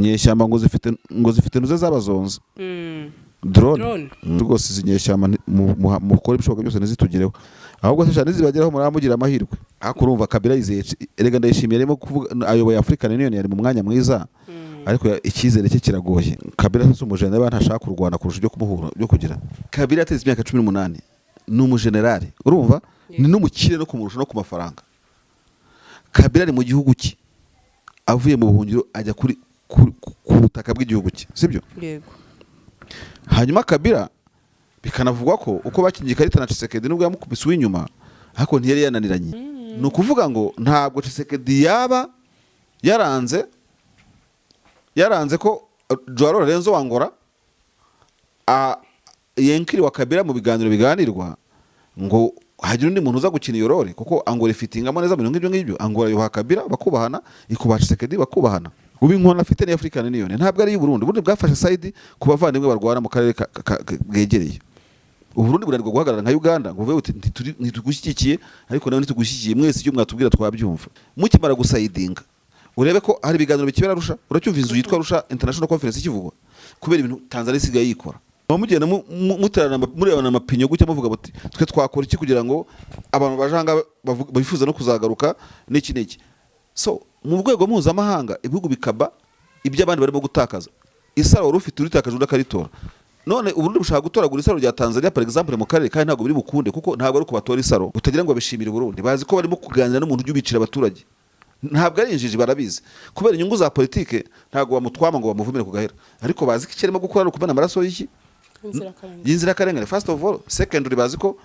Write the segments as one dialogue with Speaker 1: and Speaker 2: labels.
Speaker 1: inyeshyamba ngo zifite nuze zabazonza drone rwose izinyeshyamba mukora ibishoboka byose ntizitugireho ahubwo se cyane zibageraho muramugira amahirwe akurumva Kabila yizeye erega ndayishimiye remo kuvuga ayoboye African Union yari mu mwanya mwiza ariko icyizere cye kiragoye Kabila se umujene ntashaka kurwana kurusha ibyo kumuhura byo kugira Kabila ateze imyaka 18 ni umujenerali urumva ni n'umukire no kumurusha no ku mafaranga Kabila ari mu gihugu cye avuye mu buhungiro ajya kuri ku butaka bw'igihugu cye sibyo
Speaker 2: yego
Speaker 1: hanyuma Kabila bikanavugwa ko uko bakingiye Karita na Tshisekedi nubwo yamukubise w'inyuma ariko ntiyari yananiranye no kuvuga ngo ntabwo Tshisekedi yaba yaranze ko Joao Lorenzo Wangora yenkiri wa Kabila mu biganiro biganirwa ngo hagira undi muntu uza gukina iyo role kuko Angola ifitingamo neza mu ngibyo Angola yoha Kabila bakubahana ikuba Tshisekedi bakubahana ubu inkona afite ni African Union ntabwo ari y'u Burundi bwafashe side ku bavandimwe barwana mu karere bwegereye u Burundi buranirwa guhagarara nka Uganda ngo uvuye uti ntitugushyigikiye ariko nawe ntitugushyigikiye mwese icyo mwatubwira twabyumva mukimara gusayidinga urebe ko hari ibiganiro bikibera Arusha uracyumva inzu yitwa Arusha International Conference ikivugwa kubera ibintu Tanzania isigaye yikora mugenda murebana amapinyo gutya muvuga bati twe twakora iki kugira ngo abantu bajanga bifuza no kuzagaruka n'iki so mu rwego mpuzamahanga ibihugu bikaba ibyo abandi barimo gutakaza isaro rufite uritakaje udakaritora none uburundi bushaka gutoragura isaro rya Tanzania par exemple mu karere kandi ntabwo biri bukunde kuko ntabwo ari kubatora isaro utagira ngo bishimire Burundi bazi ko barimo kuganira n'umuntu ujubicira abaturage ntabwo ari injiji barabizi kubera inyungu za politike ntabwo bamutwama ngo bamuvumire ku gahera ariko bazi ko kirimo gukora no kubana amaraso y'iki y'inzira karengane first of all secondary bazi ko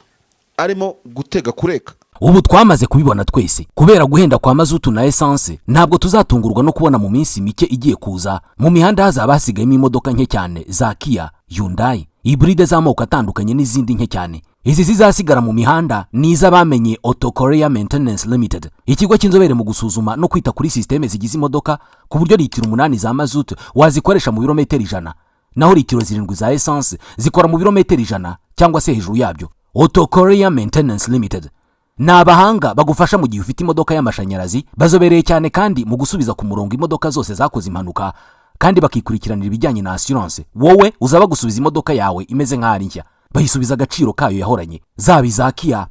Speaker 1: arimo gutega kureka
Speaker 3: ubu twamaze kubibona twese kubera guhenda kwa mazutu na essence ntabwo tuzatungurwa no kubona mu minsi mike igiye kuza mu mihanda hazaba hasigayemo imodoka nke cyane za Kia, Hyundai, hybride z'amoko atandukanye n'izindi nke cyane izi zizasigara mu mihanda niza bamenye Auto Korea Maintenance Limited ikigo cy'inzobere mu gusuzuma no kwita kuri systeme zigize imodoka ku buryo litiro 8 za mazutu wazikoresha mu birometero 100 naho litiro 7 za essence zikora mu birometero 100 cyangwa se hejuru yabyo Auto Korea Maintenance Limited ni abahanga bagufasha mu gihe ufite imodoka y'amashanyarazi bazobereye cyane kandi mu gusubiza ku murongo imodoka zose zakoze impanuka kandi bakikurikiranira ibijyanye na assurance wowe uzaba gusubiza imodoka yawe imeze nk'ari nshya bayisubiza agaciro kayo yahoranye zaba iza Kia,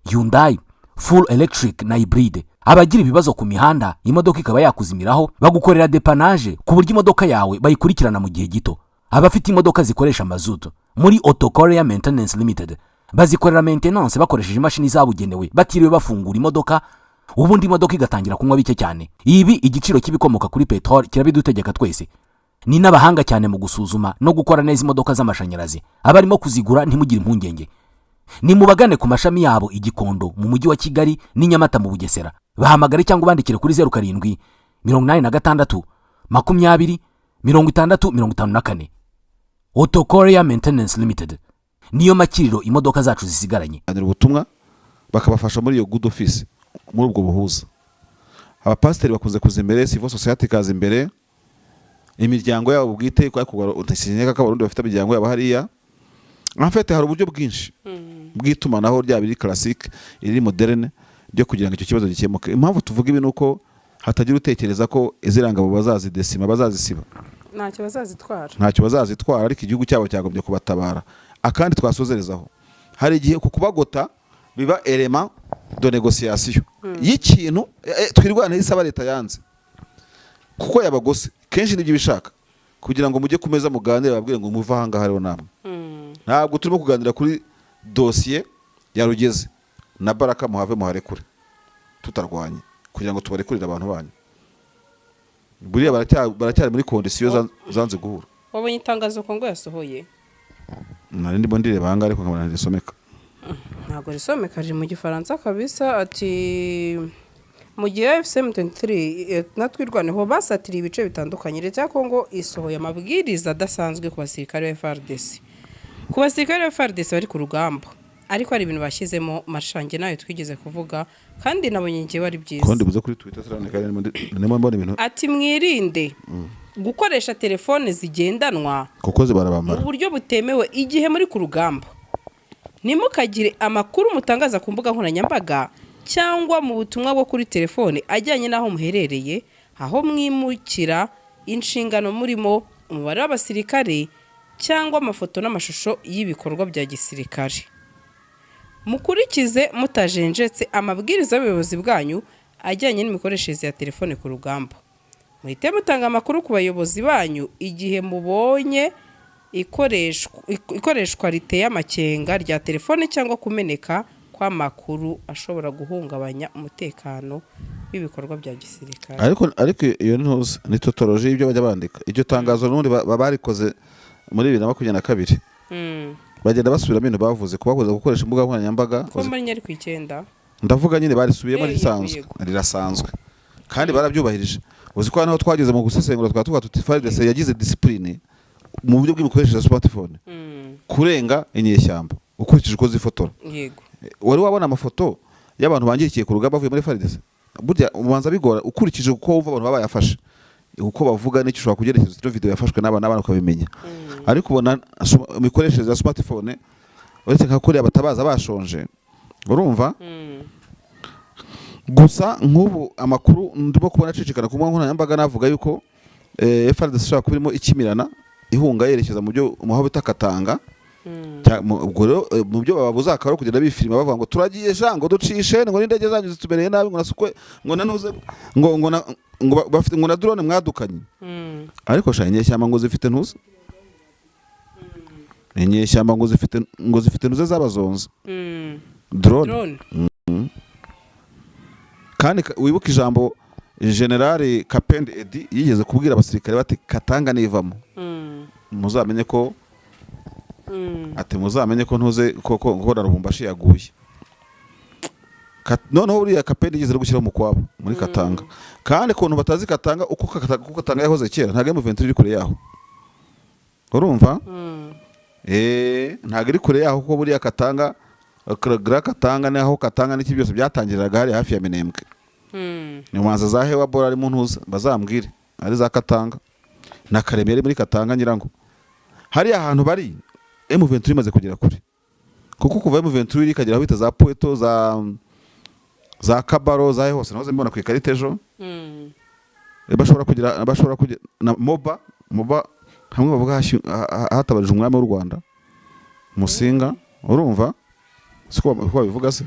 Speaker 3: Hyundai, full electric na hybride abagira ibibazo ku mihanda imodoka ikaba yakuzimiraho bagukorera dépannage ku buryo imodoka yawe bayikurikirana mu gihe gito abafite imodoka zikoresha mazutu muri Auto Korea Maintenance Limited bazikorera maintenance bakoresheje imashini zabugenewe batiriwe bafungura imodoka ubundi imodoka igatangira kunywa bike cyane ibi igiciro kibikomoka kuri petrol kirabidutegeka twese ni n'abahanga cyane mu gusuzuma no gukora neza imodoka z'amashanyarazi abarimo kuzigura ntimugire impungenge ni mubagane ku mashami yabo igikondo mu mujyi wa Kigali n'inyamata mu Bugesera bahamagare cyangwa bandikire kuri 07 86 20 6054 Auto Korea Maintenance Limited niyo makiriro imodoka zacu zisigaranye
Speaker 1: ubutumwa bakabafasha muri iyo good office muri ubwo buhuza abapasteri bakunze kuza imbere civil society kaza imbere imiryango yabo bwite kwa utasinyeka ko abarundi bafite imiryango yabo hariya en fait hari uburyo bwinshi bw'itumanaho rya biri classique iri moderne byo kugira ngo icyo kibazo gikemuke impamvu tuvuga ibi nuko hatagira utekereza ko iziranga abo bazazidesima bazazisiba ntacyo bazazitwara ariko igihugu cyabo cyagombye kubatabara akandi twasozerezaho hari igihe kukubagota biba element de négociation y'ikintu twirwana n'isaba leta yanze kuko yabagose kenshi nibyo bishaka kugira ngo mujye kumeza muganire babwire ngo muva hanga hariho namwe ntabwo turimo kuganira kuri dossier ya Rugeze na Baraka muhave muharekure tutarwanye kugira ngo tubarekurire abantu banyu buriya baracyari muri condition zanze guhura
Speaker 2: wabonye itangazo Kongo yasohoye
Speaker 1: nari ndimo ndireba hanga ariko nkabona risomeka
Speaker 2: ntabwo risomeka je mu gifaransa kabisa ati mu gihe FM23 natwirwaneho basatiriye ibice bitandukanye leta ya Kongo isohoye amabwiriza adasanzwe ku basirikare ba FARDC bari ku rugamba ariko hari ibintu bashyizemo marshange nayo twigeze kuvuga kandi nabonye ngiye wari byiza
Speaker 1: kandi buze kuri Twitter nimo mbona ibintu
Speaker 2: ati mwirinde gukoresha telefone zigendanwa
Speaker 1: kuko zibarabamara
Speaker 2: mu buryo butemewe igihe muri ku rugamba nimukagire amakuru mutangaza ku mbuga nkoranyambaga cyangwa mu butumwa bwo kuri telefone ajyanye naho muherereye aho mwimukira inshingano murimo, umubare w'abasirikare cyangwa amafoto n'amashusho y'ibikorwa bya gisirikare. Mukurikize mutajenjetse amabwiriza y'ubuyobozi bwanyu ajyanye n'imikoreshereze ya telefone ku rugamba. Muhite mutanga amakuru ku bayobozi banyu igihe mubonye ikoreshwa riteye amakenga rya telefone cyangwa kumeneka kw'amakuru ashobora guhungabanya umutekano w'ibikorwa bya gisirikare.
Speaker 1: ariko iyo ntuzi ni totoloji y'ibyo bajya bandika. Iryo tangazo n'ubundi barikoze muri 2022 bagenda basubiramo ibintu bavuze ko bakoze gukoresha imbuga nkoranyambaga
Speaker 2: ko muri nyari ku 9
Speaker 1: ndavuga nyine barisubiyemo rirasanzwe kandi barabyubahirije. Uzi ko hano twageze mu gusesengura twatuka tuti FARDC yagize discipline mu buryo bw'imikoreshereze ya smartphone kurenga inyeshyamba ukurikije uko zifotora.
Speaker 2: Yego,
Speaker 1: wari wabona amafoto y'abantu bangikiye ku rugamba bavuye muri FARDC? Burya ubanza bigora ukurikije uko wumva abantu babayafashe, uko bavuga n'icyo ushobora kugerekeza iyo video yafashwe n'abana ukabimenya. Ariko ubona imikoreshereze ya smartphone uretse nka kuriya batabaza bashonje, urumva? Gusa nk'ubu amakuru ndimo kubona acicikana ku mbuga nkoranyambaga navuga yuko FARDC ishobora kuba irimo ikimirana ihunga yerekeza mu byo muho bita Katanga. Ubwo rero mu byo bababuza akaro kugenda bifilima bavuga ngo turagiye jango ducishe ngo n'indege zanyu zitubereye nabi ngo nasukwe ngo nanuze ngo bafite ngo na drone mwadukanye. Ariko sha inyeshyamba ngo zifite ntuze, inyeshyamba ngo zifite ntuze z'abazonzi drone. Kandi wibuka ijambo General Kapende Edi yigeze kubwira abasirikare bati Katanga nivamo muzamenye ko muzamenye ko ntuze ko na Lubumbashi yaguye. Noneho uriya Kapende yigeze gushyiraho mu kwabo muri Katanga, kandi kuntu batazi Katanga uko Katanga yahoze kera ntago M23 iri kure yaho, urumva? Ntago iri kure yaho kuko buriya Katanga Katanga naho Katanga n'iki byose byatangiriraga hari hafi ya Minembwe. Ni mwanza za hewa bora ari mu ntuza bazambwire ari za Katanga na Karemere muri Katanga nyirango. Hari ahantu bari M23 imaze kugera kure, kuko kuva M23 ikagera aho bita za Poeto za Kabaro za hose nahoze mbona ku ikarita ejo. bashobora kugira na moba hamwe bavuga hatabarije umwami w'u Rwanda Musinga, urumva siko babivuga se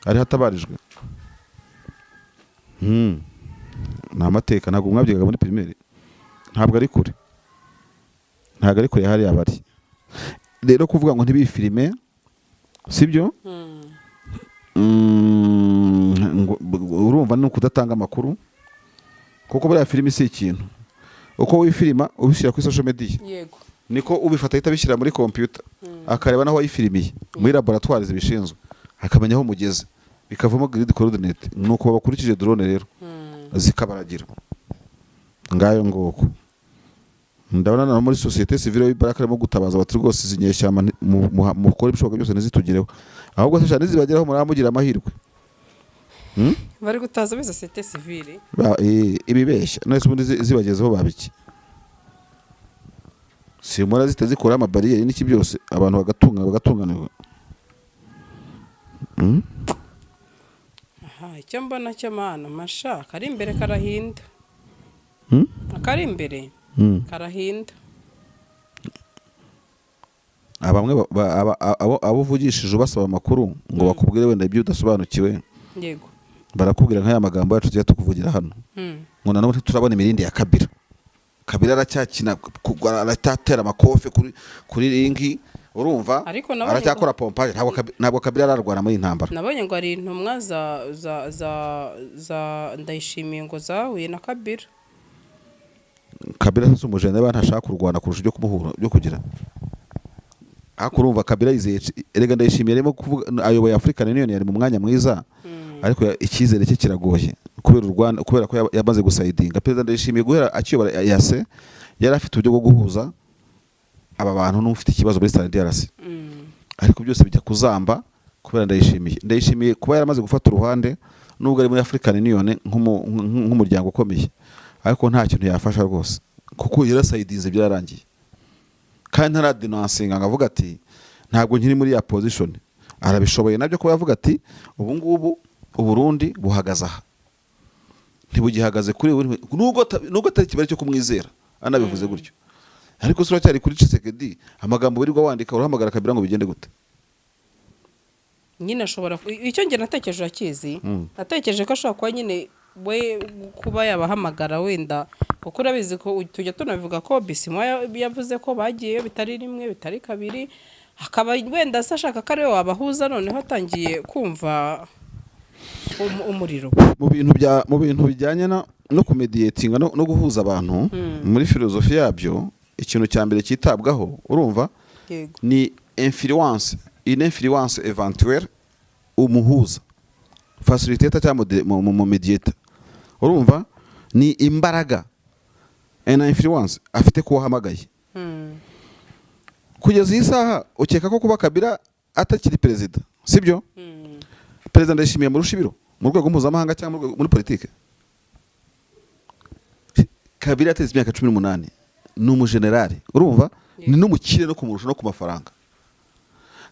Speaker 1: ari hatabarijwe. Na amateka ntabwo mwabyigaga muri primaire, ntabwo ari kure hari abari. Rero kuvuga ngo ntibifilime sibyo, urumva no kudatanga amakuru, kuko buriya filime si ikintu uko wifilima ubishyira kuri social media,
Speaker 2: yego
Speaker 1: niko ubifata ahita bishyira muri computer akareba naho wayifilimiye muri laboratoire zibishinzwe akamenya aho mugeze bikavamo grid coordinate, nuko bakurikije drone rero zikabaragira ngayo ngoko. Ndabona na muri societe civile y'Ibaraka arimo gutabaza abatri rwose zinyeshyama mu kora ibishoboka byose ntizitugireho, ahubwo se cyane zibageraho muramugira amahirwe.
Speaker 2: Bari gutaza biza societe civile
Speaker 1: ibibeshya none ubundi zibagezeho babiki, si mura zitazikora ama barriere n'iki byose abantu bagatunganirwa.
Speaker 2: Icyo mbona cyo mana masha kari imbere karahinda, akari imbere karahinda.
Speaker 1: Abamwe abo uvugishije ubasaba amakuru ngo bakubwire wenda ibyo udasobanukiwe,
Speaker 2: yego
Speaker 1: barakubwira nk'aya magambo yacu tugiye tukuvugira hano ngo nanone turabona imirindi ya Kabila aracyakina aratatera amakofe kuri ringi, urumva aracyakora pompage. Ntabwo Kabila ararwana muri intambara.
Speaker 2: Nabonye ngo ari intumwa za Ndayishimiye ngo zahuye na
Speaker 1: Kabila se umujene ntashaka kurwana kurusha ibyo kumuhura byo kugira akurumva. Kabila yizeye erega Ndayishimiye arimo kuvuga ayoboye African Union yari mu mwanya mwiza, ariko icyizere cye kiragoye kubera ko yamaze gusayidinga. Perezida Ndayishimiye guhera akiyobora yase yari afite uburyo bwo guhuza aba bantu n'ufite ikibazo muri Stade DRC, ariko byose bijya kuzamba kubera Ndayishimiye kuba yaramaze gufata uruhande nubwo ari muri African Union nk'umuryango ukomeye, ariko nta kintu yafasha rwose kuko yarasayidinze byarangiye. Kandi ntaradinansinga ngavuga ati ntabwo nkiri muri ya position, arabishoboye nabyo kuba yavuga ati ubu ngubu Uburundi buhagaze aha ntibugihagaze kuri we nubwo atari kibari cyo kumwizera anabivuze gutyo, ariko sura cyari kuri Tshisekedi amagambo wirirwa wandika urahamagara Kabila ngo bigende gute?
Speaker 2: nyine ashobora icyo nge natekereje akizi natekereje ko ashobora kuba nyine we kuba yabahamagara wenda kuko urabizi ko tujya tunavuga ko Bisimo yavuze ko bagiyeyo bitari rimwe bitari kabiri, akaba wenda se ashaka ko ariwe wabahuza, noneho atangiye kumva umuriro
Speaker 1: mu bintu bijyanye no kumediatinga no guhuza abantu muri filozofi yabyo. Ikintu cya mbere cyitabwaho urumva ni influence eventuelle umuhuza facilitator cyangwa mu mediator, urumva ni imbaraga na influence afite kuba hamagaye. Kugeza iyi saha ukeka ko kuba Kabila atakiri perezida sibyo? Perezida Ndayishimiye mu rushibiro mu rwego mpuzamahanga cyangwa muri politike. Kabila ateze imyaka 18 ni umujenerali urumva, ni n'umukire no kumurusha no ku mafaranga.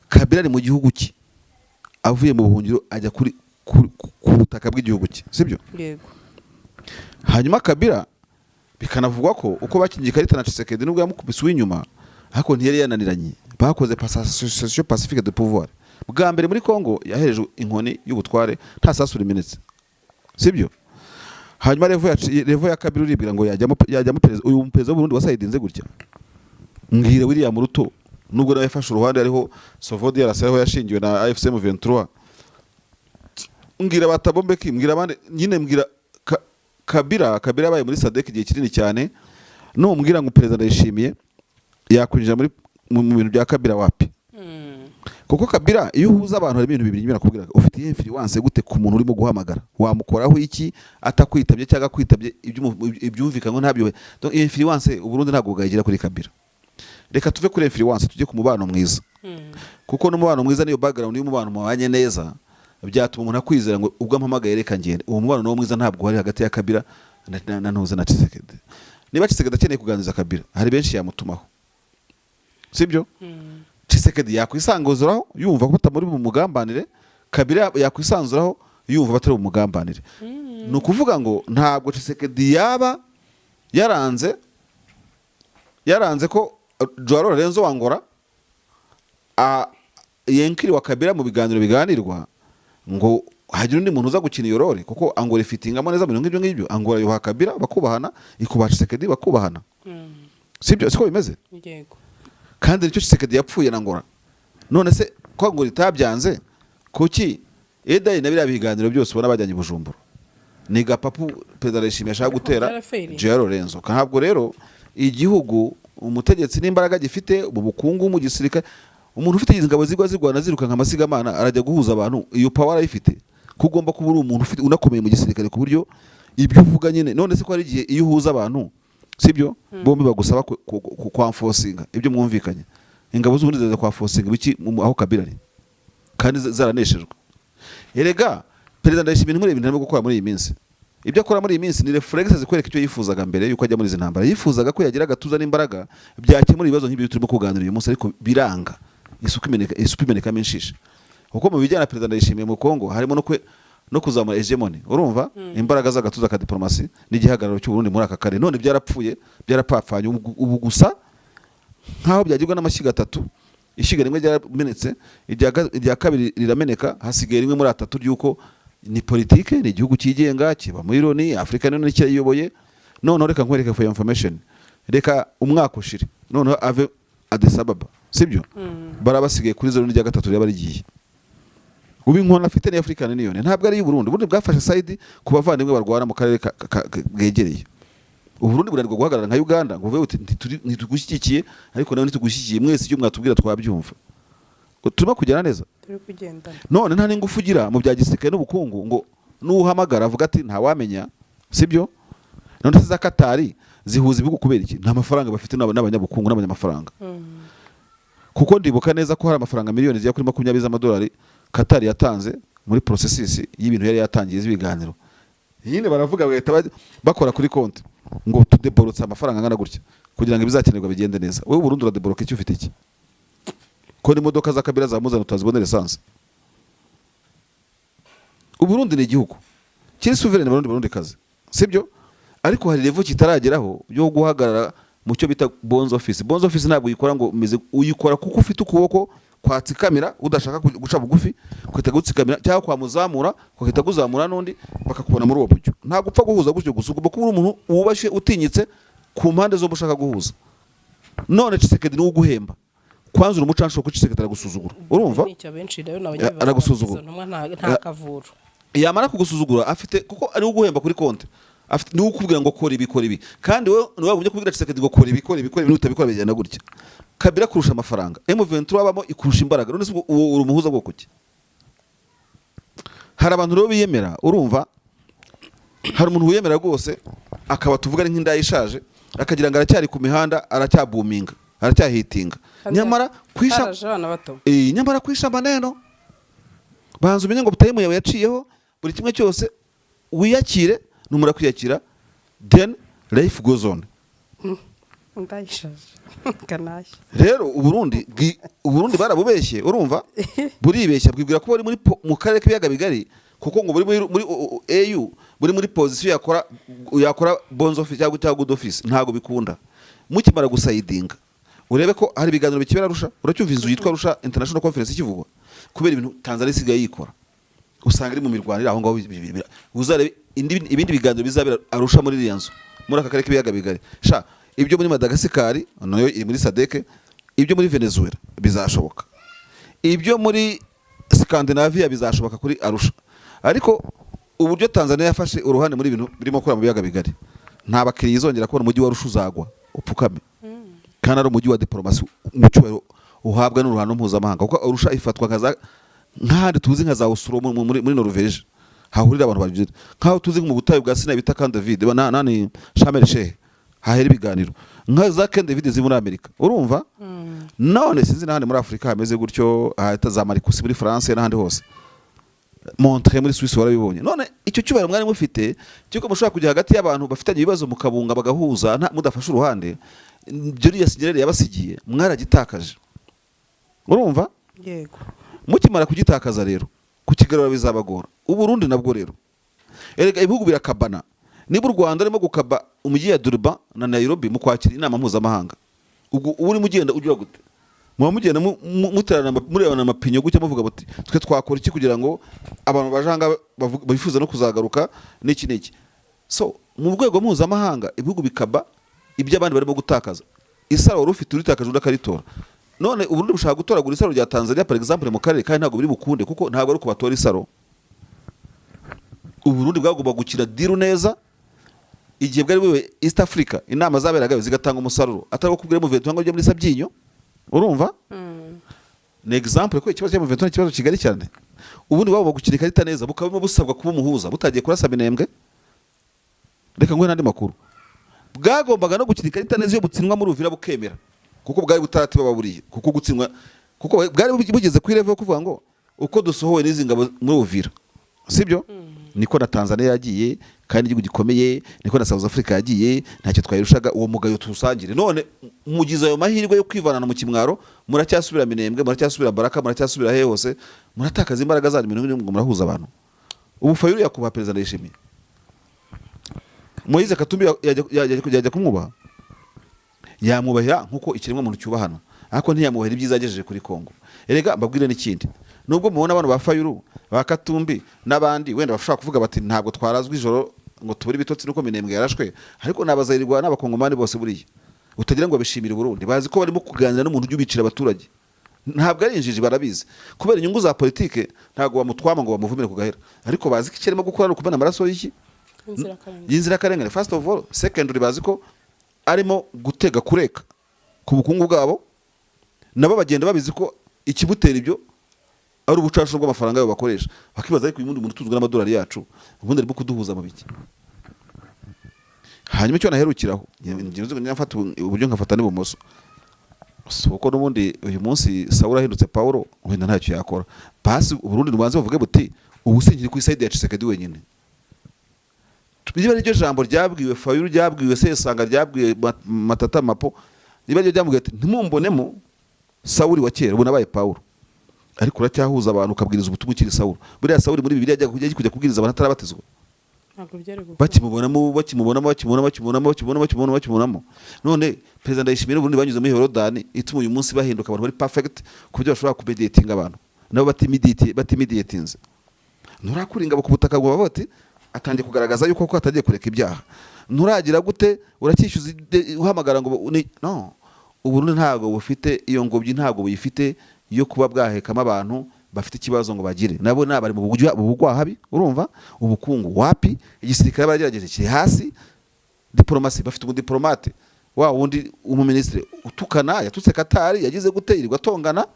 Speaker 1: Kabila ari mu gihugu cye avuye mu buhungiro ajya ku butaka bw'igihugu cye sibyo?
Speaker 2: Yego.
Speaker 1: Hanyuma Kabila bikanavugwa ko uko bakingiye ikarita na Tshisekedi nubwo yamukubise uw'inyuma ariko ntiyari yananiranye, bakoze passation pacifique de pouvoir. Bwa mbere muri Kongo yahereje inkoni y'ubutware nta sasu rimenetse sibyo? Hanyuma revo ya Kabila uribwira ngo yajyamo perezida, uyu perezida w'u Burundi wasayidinze gutya. Mbwire William Ruto nubwo nawe yafashe uruhande ariho Sovodi yarasaraho yashingiwe na AFC M23. Mbwira batabombeki, mbwira abandi nyine, mbwira Kabila baye muri SADC igihe kinini cyane. No mbwira ngo perezida Ndayishimiye yakwinjira mu bintu bya Kabila wapi? Kuko Kabila iyo uhuza abantu hari ibintu bibiri nyine nakubwira, ufite influence gute ku muntu urimo guhamagara, wamukoraho iki atakwitabye cyangwa kwitabye ibyumvikanywe ntabyo. Donc influence uburundi ntabwo bwayigira kuri Kabila. Reka tuve kuri influence tujye ku mubano mwiza, kuko n'umubano mwiza niyo background y'umubano mubanye neza byatuma umuntu akwizera ngo ubwo ampamagaye reka ngende. Uwo mubano no mwiza ntabwo hari hagati ya Kabila na Ntuze na Tshisekedi. Niba Tshisekedi akeneye kuganiriza Kabila hari benshi yamutumaho sibyo? Tshisekedi yakwisanzuraho yumva ko batamuri mu mugambanire, Kabila yakwisanzuraho yumva batari mu mugambanire. No kuvuga ngo ntabwo Tshisekedi yaba yaranze ko Joao Lorenzo Wangora yenkiri wa Kabila mu biganiro biganirwa ngo hagira undi muntu uza gukina iyo role, kuko Angola ifitingamo neza mu ngibyo ngibyo. Angola yuha Kabila bakubahana, ikubaha Tshisekedi bakubahana sibyo? Siko bimeze.
Speaker 2: Yego.
Speaker 1: Kandi nicyo Tshisekedi yapfuye na Angola. None se ko Angola itabyanze kuki Edai na biriya biganiro byose ubona bajyanye Bujumbura ni gapapu perezida Ndayishimiye ashaka gutera Joao Lorenzo? Ntabwo rero igihugu umutegetsi n'imbaraga gifite mu bukungu mu gisirikare, umuntu ufite ingabo zigwana ziruka nka masigamana arajya guhuza abantu, iyo power ayifite. Kugomba kuba uri umuntu ufite unakomeye mu gisirikare ku buryo ibyo uvuga nyine. None se ko hari igihe iyo uhuza abantu sibyo bombi bagusaba kwa enforcinga ibyo mwumvikanye, ingabo z'ubundi zaza kwa enforcinga biki aho Kabila ari kandi zaraneshejwe. Erega perezida Ndayishimiye ntimuri ibintu arimo gukora muri iyi minsi, ibyo akora muri iyi minsi ni reflex zikwereka icyo yifuzaga mbere yuko ajya muri izi ntambara. Yifuzaga ko yagira agatuza n'imbaraga byakemura ibibazo nk'ibyo turimo kuganira uyu munsi, ariko biranga. Isuku imeneka menshisha. Kuko mu bijyana perezida Ndayishimiye mu Kongo harimo no kuzamura hegemony, urumva imbaraga z'agatuza ka diplomasi n'igihagararo cy'u Burundi muri aka kare. None byarapfuye byarapfapfanye ubu gusa nkaho byagirwa n'amashyiga 3. Ishyiga rimwe ryaramenetse, irya kabiri rirameneka, hasigaye rimwe muri 3 ryuko ni politike, ni igihugu cyigenga kiba muri Loni Afrika none cyayiyoboye. None reka nkwereke for information, reka umwaka ushire none ave Addis Ababa sibyo? Barabasigaye kuri zone rya 3 ryaba rigiye. Ubu inkona afite ni African Union ntabwo ari y'u Burundi. Burundi bwafashe side ku bavandimwe barwara mu karere bwegereye. U Burundi buranirwa guhagarara nka Uganda ngo uvuye uti ntitugushyigikiye, ariko nawe ntitugushyigikiye, mwese icyo mwatubwira twabyumva. Turimo kugera neza,
Speaker 2: turi kugenda.
Speaker 1: None nta n'ingufu ugira mu bya gisirikare n'ubukungu ngo nuhamagara avuga ati nta wamenya sibyo? None se za Katari zihuza ibihugu kubera iki? Nta mafaranga bafite n'abanyabukungu n'abanyamafaranga. Kuko ndibuka neza ko hari amafaranga miliyoni zya kuri 20 z'amadolari Katari yatanze muri processes y'ibintu yari yatangiye z'ibiganiro. Nyine baravuga bagahita bakora kuri konti ngo tudeborotse amafaranga angana gutya kugira ngo ibizakenerwa bigende neza. Wowe Burundi uradeboroka icyo ufite iki? Ko n'imodoka za Kabila zamuzana utazibonera essence. U Burundi ni igihugu kiri souverain Burundi kazi sibyo, ariko hari level kitarageraho yo guhagarara mu cyo bita bonds office. Bonds office ntabwo uyikora ngo umeze, uyikora kuko ufite ukuboko kwatsikamira udashaka guca bugufi, kwita gutsikamira cyangwa kwamuzamura kwita kuzamura n'undi bakakubona muri uwo buryo. Ntabwo upfa guhuza gutyo gusa, ugomba kuba umuntu wubashye utinyitse ku mpande zo ushaka guhuza. None Tshisekedi niwe uguhemba, kwanzura umucansho ko Tshisekedi aragusuzugura, urumva aragusuzugura,
Speaker 2: nta kavuro
Speaker 1: yamara kugusuzugura afite, kuko ari uguhemba kuri konti, afite niwe ukubwira ngo kora ibi kandi we niwe wagumye kubwira Tshisekedi ngo kora ibi utabikora bigenda gutya. Kabila kurusha amafaranga, M23 abamo ikurusha imbaraga, none uri umuhuza bwo kuki? Hari abantu rero biyemera, urumva, hari umuntu wiyemera rwose akaba tuvuga ari nk'inda yishaje, akagira ngo aracyari ku mihanda, aracyabuminga, aracyahitinga, nyamara kwisha nyamara kwisha maneno. Banza umenye ngo butayimu yawe yaciyeho, buri kimwe cyose wiyakire, numura kwiyakira, then life goes on. Rero Uburundi barabubeshye, urumva, buribeshya, bwibwira ko bari mu karere k'ibiyaga bigari, kuko ngo buri muri AU, buri muri position yakora bonds office cyangwa good office. Ntago bikunda. Mukimara gusayidinga urebe ko hari ibiganiro bikibera Arusha, uracyumva inzu yitwa Arusha International Conference ikivugwa, kubera ibintu Tanzania isigaye yikora, usanga iri mu mirwanire aho ngaho. Uzarebe ibindi biganiro bizabera Arusha muri iriya nzu, muri aka karere k'ibiyaga bigari. Sha ibyo muri Madagascar nayo iri muri SADC, ibyo muri Venezuela bizashoboka, ibyo muri Scandinavia bizashoboka kuri Arusha. Ariko uburyo Tanzania yafashe uruhande muri ibintu birimo gukora mu biyaga bigari, nta bakiriya izongera kubona umujyi wa Arusha uzagwa upfukame, kandi ari umujyi wa diplomasi mu cyubahiro uhabwa n'uruhando mpuzamahanga, kuko Arusha ifatwa nk'ahandi tuzi nka za Oslo muri Norvege, hahurira abantu babiri, nk'aho tuzi mu butayu bwa Sinai bita Camp David, nani Sharm el Sheikh, hahera ibiganiro nka za Camp David ziri muri Amerika, urumva. None sinzi n'ahandi muri Afurika hameze gutyo, ahita za Marikusi muri France n'ahandi hose, Montre muri Suisse warabibonye. None icyo cyubahiro mwari mufite cyuko mushobora kujya hagati y'abantu bafitanye ibibazo mukabunga bagahuza, mudafasha uruhande, byo Nyerere yabasigiye mwaragitakaje, urumva.
Speaker 2: Yego,
Speaker 1: mukimara kugitakaza rero kukigarura bizabagora. Uburundi nabwo rero erega ibihugu birakabana. Niba u Rwanda arimo gukaba umujyi ya Durban na Nairobi mu kwakira inama mpuzamahanga, ubwo uri mugenda ujya gute? Muba mugenda muterana murebana amapinyo gutya muvuga bati twe twakora iki kugira ngo abantu bajanga bifuza no kuzagaruka n'iki. So mu rwego mpuzamahanga ibihugu bikaba ibyo abandi barimo gutakaza. Isaro rufite uritakaje udakaritora. None Uburundi bushaka gutoragura isaro rya Tanzania par exemple mu karere, kandi ntabwo biri bukunde, kuko ntabwo ari kubatora isaro. Uburundi bwagomba gukira diru neza igihe bwari bwe East Africa, inama zaberaga zigatanga umusaruro, atari kubwira mu Vietnam ngo muri Sabyinyo, urumva. Ni example ko ikibazo cya mu Vietnam kibazo kigali cyane. Ubundi babo gukira ikarita neza, bukabimo busabwa kuba umuhuza, butagiye kurasa binembwe. Reka ngwe nandi makuru, bwagombaga no gukira ikarita neza yo gutsinwa muri Uvira bukemera, kuko bwari butaratiba baburiye, kuko gutsinwa, kuko bwari bugeze ku level yo kuvuga ngo uko dusohowe n'izingabo muri Uvira, sibyo? Niko na Tanzania yagiye, kandi igihugu gikomeye, niko na South Africa yagiye, ntacyo twayirushaga, uwo mugayo tusangire. None mugize ayo mahirwe yo kwivanana mu kimwaro, muracyasubira Minembwe, muracyasubira Baraka, muracyasubira he hose, muratakaza imbaraga zanyu ngo murahuza abantu. Ubu Fayulu yakuba perezida Ndayishimiye, Moise Katumbi yajya kumwubaha, yamwubahira nkuko ikiremwa muntu cyubahana, ariko ntiyamwubahira ibyiza yagejeje kuri Kongo. Erega mbabwire n'ikindi, nubwo mubona abantu ba Fayulu ba Katumbi n'abandi wenda bashaka kuvuga bati ntabwo twarazwe ijoro ngo tubure bitotsi nuko Minembwe yarashwe, ariko nabazayirirwa n'abakongomani bose buriye utagira ngo bishimire Burundi, bazi ko barimo kuganira n'umuntu ujubicira abaturage. Ntabwo ari injiji, barabizi, kubera inyungu za politike ntabwo bamutwama ngo bamuvumire ku gahera, ariko bazi ko ikirimo gukora no kubana amaraso y'iki y'inzira karengane. First of all, secondly, bazi ko arimo gutega kureka ku bukungu bwabo, nabo bagenda babizi ko ikibutera ibyo ari ubucashuro bw'amafaranga yabo bakoresha, bakibaza ariko uyu muntu tuzwe n'amadolari yacu ubundi arimo kuduhuza mu biki. Hanyuma icyo naherukiraho ngiye ngafata uburyo nkafata n'ibumoso, uko n'ubundi uyu munsi Saul ahindutse Paulo, wenda ntacyo yakora. Basi Uburundi rubanze bavuge buti ubu sinkiri ku side ya Tshisekedi wenyine. Niba ryo jambo ryabwiwe Fayulu, ryabwiwe Sesanga, ryabwiwe Matata Mapo, niba ryo ryamubwiye ati ntimumbonemo Saul wa kera, ubu nabaye Paulo, ariko uracyahuza abantu ukabwiriza ubutumwa ukiri Saul. Buriya Saul muri Bibiliya ajya kujya kubwiriza abantu atarabatizwa.
Speaker 2: ntabwo byari gukunda.
Speaker 1: bakimubonamo none perezida Ndayishimiye n'ubundi banyuze muri Yorodani ituma uyu munsi bahinduka abantu bari perfect ku buryo bashobora kumediatinga abantu nabo batimediatinze nturakura ingabo ku butaka bwawe bati atangiye kugaragaza yuko ko atagiye kureka ibyaha nturagira gute uracyishyuza uhamagara ngo no Uburundi ntabwo bufite iyo ngobyi ntabwo buyifite yo kuba bwahekamo abantu bafite ikibazo ngo bagire nabo nabari mu bugwahabi urumva ubukungu wapi igisirikare baragerageje kiri hasi diplomasi bafite umudiplomate wa wundi umuministre utukana yatutse Katari yagize gute irirwa tongana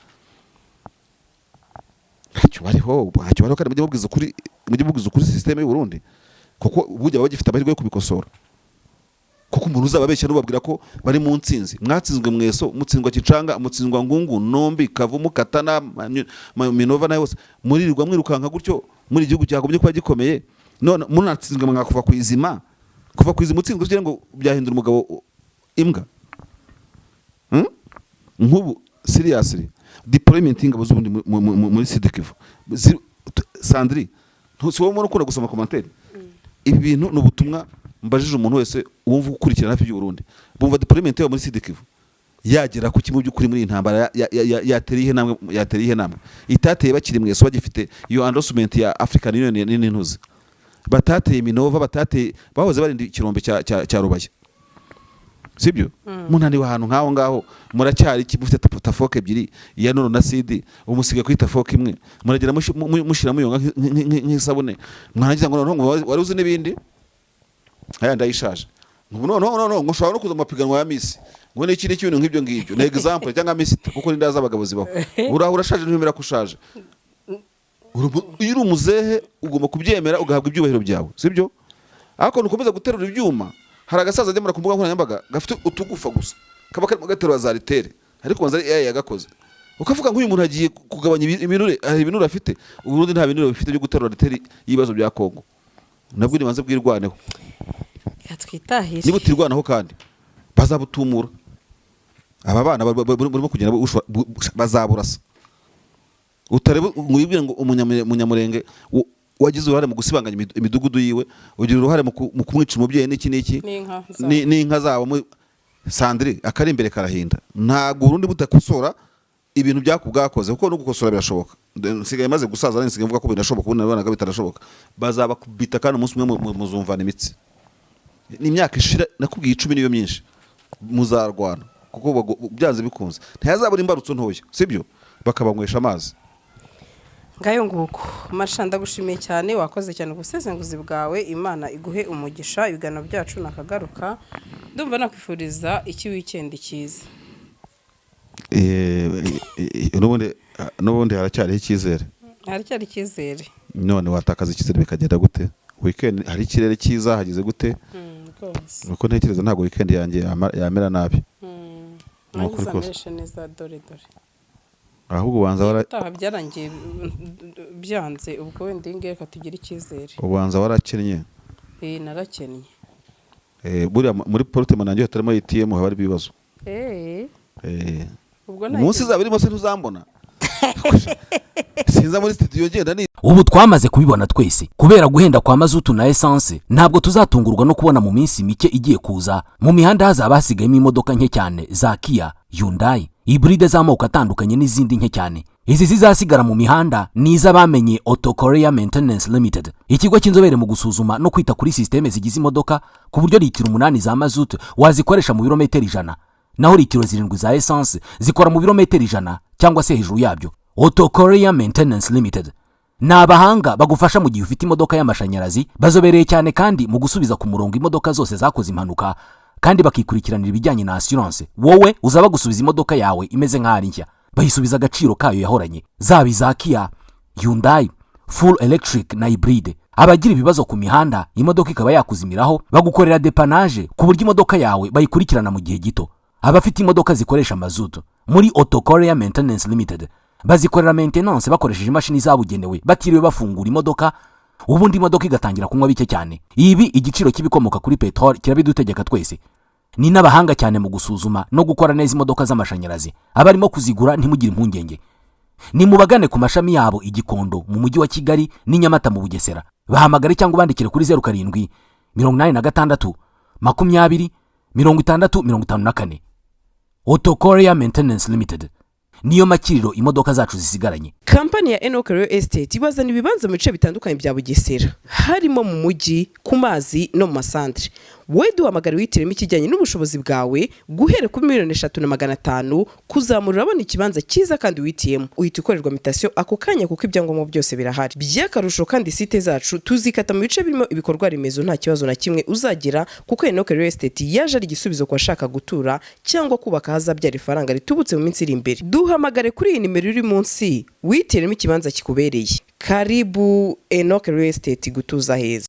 Speaker 1: ntacyo bariho kandi mujye mubwiza ukuri systeme y'u Burundi kuko bujya bagifite amahirwe yo kubikosora kuko umuntu uzababeshya n'ubabwira ko bari mu ntsinzi mwatsinzwe mweso mutsindwa Kicanga mutsindwa Ngungu Nombi Kavumu Katana Minova na yose muririrwa mwirukanka gutyo muri igihugu cyagomye kuba gikomeye none munatsinzwe mwakuva ku izima utsinzwe kugira ngo byahindura umugabo imbwa nk'ubu seriously deployment ingabo z'ubundi muri Sidikivu Sandri ntusiwo umuntu ukunda gusoma commentaire ibi bintu n'ubutumwa mbajije umuntu wese wumva ukurikirana hafi y'u Burundi bumva deployment yo muri Sidikivu yagera ku kimwe by'ukuri muri intambara yateriye namwe itateye bakiri mweso bagifite iyo endorsement ya African Union n'intuzi batateye Minova batateye bahoze barinda ikirombe cya Rubaye sibyo munani wa hantu ngaho muracyari kibufite tafoke ebyiri ya none na CD umusiga kwita foke imwe muragira mushira muyonga nk'isabune mwanagiza ngo wari uzi n'ibindi aya ndayishaje no ngushobora no kuza amapiganwa ya Miss ngo ni ikindi kintu nk'ibyo ngibyo na example cyangwa Miss kuko nindaza abagabo zibaho urashaje ntumira kushaje uri umuzehe ugomba kubyemera ugahabwa ibyubahiro byawe sibyo ariko nukomeza guterura ibyuma hari agasaza ajya ku mbuga nkoranyambaga gafite utugufa gusa kaba karimo gaterura za ritere ariko banza AI yagakoze ukavuga nk'uyu muntu agiye kugabanya ibinure afite Uburundi nta binure bifite byo guterura ritere y'ibibazo bya Kongo nabwo nibanze bwirwaneho
Speaker 2: yatwitahira
Speaker 1: niba utirwanaho kandi bazabutumura aba bana barimo kugenda bazaburasa utarebe mwibwira ngo umunyamurenge wagize uruhare mu gusibanganya imidugudu yiwe ugira uruhare mu kumwica umubyeyi n'iki n'inka zabo Sandri akari imbere karahinda ntago Burundi butakosora ibintu byakubwakoze kuko no gukosora birashoboka nsigaye maze gusaza nsigaye mvuga ko birashoboka ubundi nabanaga bitarashoboka bazabakubita kandi umunsi umwe muzumvana imitsi n'imyaka ishira nakubwiye 10 niyo myinshi muzarwana kuko byanze bikunze ntiyazabura imbarutso ntoya sibyo bakabanywesha amazi
Speaker 2: ngayo nguko Marshal ndagushimiye cyane wakoze cyane gusesenguzi bwawe Imana iguhe umugisha ibigano byacu nakagaruka ndumva nakwifuriza iki weekend cyiza
Speaker 1: n'ubundi haracyari icyizere none watakaza icyizere bikagenda gute weekend hari ikirere cyiza hagize gute uko ntekereza ntabwo weekend yanjye yamera nabi ahubwo ubanza
Speaker 2: byarangiye byanze ubwo wenda ingiye katugira icyizere
Speaker 1: ubanza warakennye
Speaker 2: narakennye
Speaker 1: buriya muri portement nanjye hatarimo ATM haba ari ibibazo umunsi zaba irimo se ntuzambona sinza muri studio ngenda ni
Speaker 3: ubu twamaze kubibona twese kubera guhenda kwa mazutu na essence ntabwo tuzatungurwa no kubona mu minsi mike igiye kuza mu mihanda hazaba hasigayemo imodoka nke cyane za Kia, Hyundai, hybride z'amoko atandukanye n'izindi nke cyane. Izi zizasigara mu mihanda ni iz'abamenye Auto Korea Maintenance Limited, ikigo cy'inzobere mu gusuzuma no kwita kuri systeme zigize imodoka ku buryo litiro 8 za mazutu wazikoresha mu birometero 100 naho litiro 7 za essence zikora mu birometero 100 cyangwa se hejuru yabyo. Auto Korea Maintenance Limited ni abahanga bagufasha mu gihe ufite imodoka y'amashanyarazi, bazobereye cyane kandi mu gusubiza ku murongo imodoka zose zakoze impanuka kandi bakikurikiranira ibijyanye na assurance. Wowe uzaba gusubiza imodoka yawe imeze nk'ari nshya, bayisubiza agaciro kayo yahoranye, zaba iza Kia, Hyundai, full electric na hybride. Abagira ibibazo ku mihanda imodoka ikaba yakuzimiraho bagukorera dépannage ku buryo imodoka yawe bayikurikirana mu gihe gito. Abafite imodoka zikoresha mazutu muri Auto Korea Maintenance Limited bazikorera maintenance bakoresheje imashini zabugenewe batiriwe bafungura imodoka, ubundi imodoka igatangira kunywa bike cyane. Ibi igiciro kibikomoka kuri petrol kirabidutegeka twese. Ni n'abahanga cyane mu gusuzuma no gukora neza imodoka z'amashanyarazi. Abarimo kuzigura ntimugire impungenge. nimubagane ku mashami yabo i Gikondo mu mujyi wa Kigali n'i Nyamata mu Bugesera. Bahamagare cyangwa bandikire kuri 07 86 20 6054. Auto Korea Maintenance Limited niyo makiriro imodoka zacu zisigaranye.
Speaker 2: Kampani ya Enoch Real Estate ibazana ibibanza mu bice bitandukanye bya Bugesera, harimo mu mujyi, ku mazi no mu masantre. Wowe duhamagara wihitiremo ikijyanye n'ubushobozi bwawe, guhera kuri 3,500,000 kuzamura urabona ikibanza cyiza kandi witiyemo. Uhita ukorerwa mutation ako kanya kuko ibyangombwa byose birahari. By'akarusho kandi site zacu tuzikata mu bice birimo ibikorwa remezo nta kibazo na kimwe uzagira, kuko Enoch Real Estate yaje ari igisubizo ku bashaka gutura cyangwa kubaka hazabyara ifaranga ritubutse mu minsi iri imbere. Duhamagare kuri iyi nimero iri munsi wihitiremo ikibanza kikubereye. Karibu Enoch Real Estate, gutuza heza.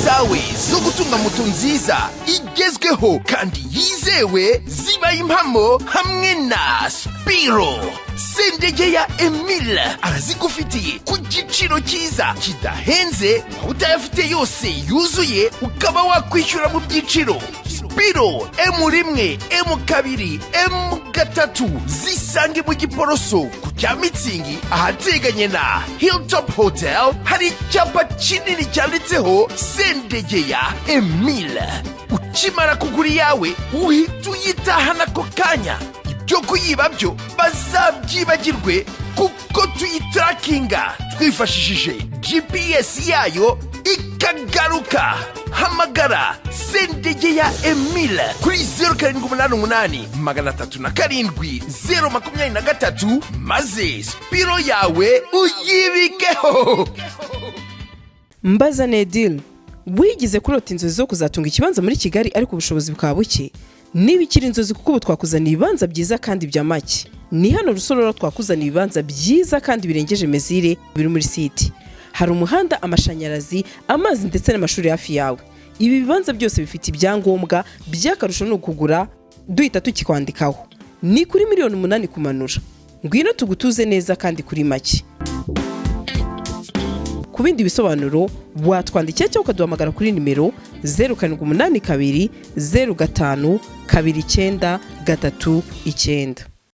Speaker 4: Zawe zo gutunga moto nziza igezweho kandi yizewe zibaye impamo hamwe na Spiro. Sendege ya Emile arazigufitiye ku giciro cyiza kidahenze, utayafite yose yuzuye ukaba wakwishyura mu byiciro. Spiro M1, M2, M3 zisange mu Giporoso ku cya Mitsingi ahateganye na Hilltop Hotel. Hari icyapa kinini cyanditseho Sendege ya Emile. Ukimara kugura yawe uhita uyitahana ako kanya. Ibyo kuyiba byo bazabyibagirwe kuko tuyitrakinga twifashishije GPS yayo ikagaruka. Hamagara Sendege ya Emile kuri 0788 307 maze Spiro yawe uyibikeho.
Speaker 2: Mbaza Nedil, wigize kurota inzozi zo kuzatunga ikibanza muri Kigali ariko ubushobozi bwa buke? Niba ikiri inzozi kuko twakuzana ibibanza byiza kandi bya make. Ni hano Rusororo twakuzana ibibanza byiza kandi birengeje mezire biri muri site. Hari umuhanda, amashanyarazi, amazi ndetse n'amashuri hafi yawe. Ibi bibanza byose bifite ibyangombwa. By'akarusho ni ukugura duhita tukikwandikaho. Ni kuri 8,000,000 kumanura. Ngwino tugutuze neza kandi kuri make. Ku bindi bisobanuro watwandikira cyangwa ukaduhamagara kuri nimero 0782 05 29 39.